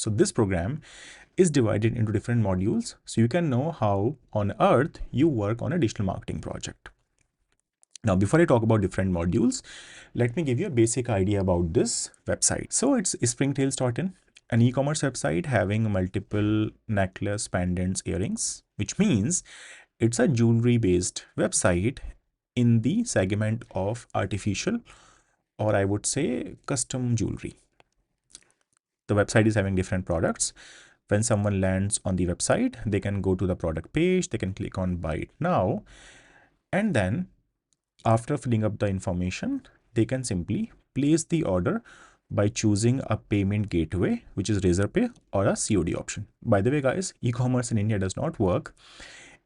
So this program is divided into different modules, so you can know how on earth you work on a digital marketing project. Now, before I talk about different modules, let me give you a basic idea about this website. So it's Springtales.in, an e-commerce website having multiple necklace, pendants, earrings, which means it's a jewelry based website in the segment of artificial, or I would say custom jewelry. The website is having different products. When someone lands on the website, they can go to the product page, they can click on buy it now, and then after filling up the information, they can simply place the order by choosing a payment gateway, which is Razorpay, or a COD option. By the way, guys, e-commerce in India does not work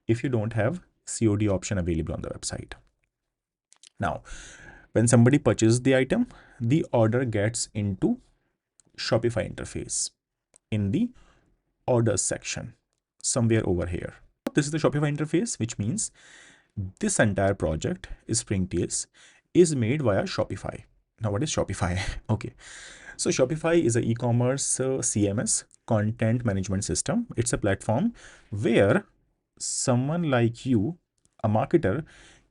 if you don't have COD option available on the website. Now, when somebody purchases the item, the order gets into Shopify interface in the orders section somewhere over here. This is the Shopify interface, which means this entire project is Springtales is made via Shopify. Now, what is Shopify? Okay, so Shopify is an e-commerce CMS, content management system. It's a platform where someone like you, a marketer,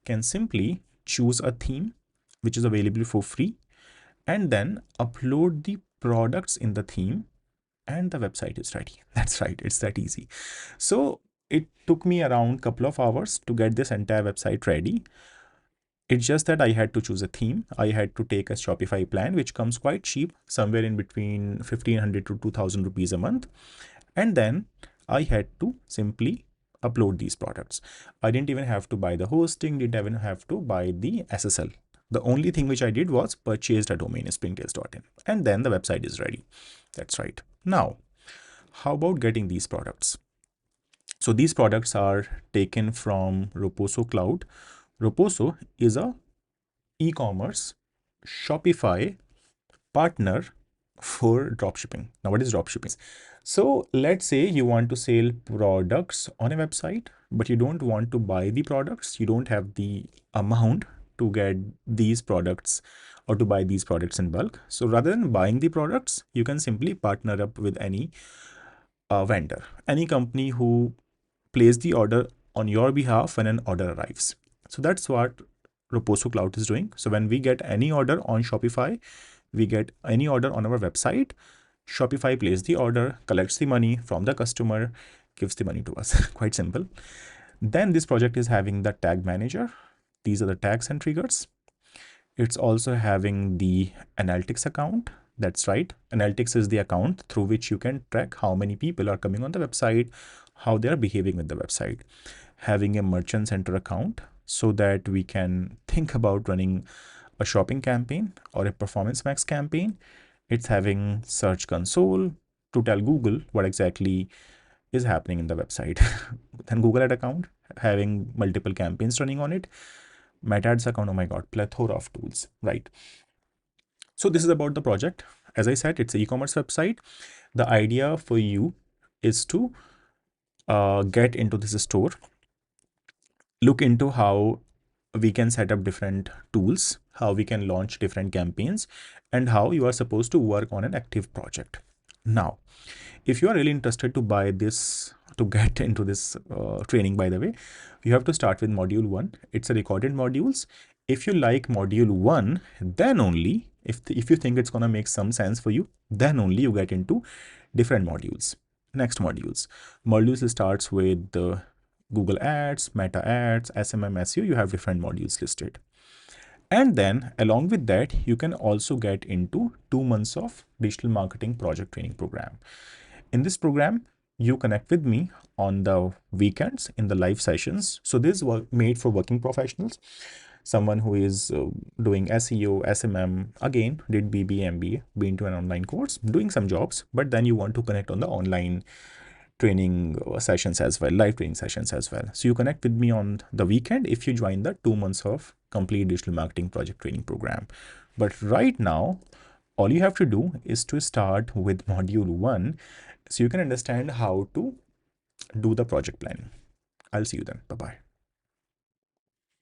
can simply choose a theme which is available for free and then upload the products in the theme and the website is ready. That's right, it's that easy. So it took me around a couple of hours to get this entire website ready. It's just that I had to choose a theme. I had to take a Shopify plan, which comes quite cheap, somewhere in between 1500 to 2000 rupees a month. And then I had to simply upload these products. I didn't even have to buy the hosting, didn't even have to buy the SSL. The only thing which I did was purchased a domain, springtales.in, and then the website is ready. That's right. Now, how about getting these products? So these products are taken from Roposo Cloud. Roposo is a e-commerce Shopify partner for dropshipping. Now, what is dropshipping? So let's say you want to sell products on a website, but you don't want to buy the products. You don't have the amount to get these products or to buy these products in bulk. So rather than buying the products, you can simply partner up with any vendor, any company who place the order on your behalf when an order arrives. So that's what Roposo Cloud is doing. So when we get any order on Shopify, we get any order on our website, Shopify places the order, collects the money from the customer, gives the money to us. Quite simple. Then this project is having the tag manager. These are the tags and triggers. It's also having the analytics account. That's right. Analytics is the account through which you can track how many people are coming on the website, how they are behaving with the website. Having a merchant center account so that we can think about running a shopping campaign or a performance max campaign. It's having search console to tell Google what exactly is happening in the website. Then Google Ad account having multiple campaigns running on it. Meta Ads account, oh my God, plethora of tools, right? So this is about the project. As I said, it's an e-commerce website. The idea for you is to get into this store, look into how we can set up different tools, how we can launch different campaigns, and how you are supposed to work on an active project. Now, if you are really interested to buy this, to get into this training, by the way, you have to start with module 1. It's a recorded modules. If you like module 1, then only, if you think it's going to make some sense for you, then only you get into different modules. Next modules. Modules starts with the Google Ads, Meta Ads, SMM, SEO. You have different modules listed. And then along with that, you can also get into 2 months of digital marketing project training program. In this program, you connect with me on the weekends in the live sessions. So this is made for working professionals, someone who is doing SEO, SMM, again, did BB, MBA, been to an online course, doing some jobs, but then you want to connect on the online training sessions as well, live training sessions as well. So you connect with me on the weekend if you join the 2 months of complete digital marketing project training program. But right now, all you have to do is to start with module 1 so you can understand how to do the project planning. I'll see you then. Bye-bye.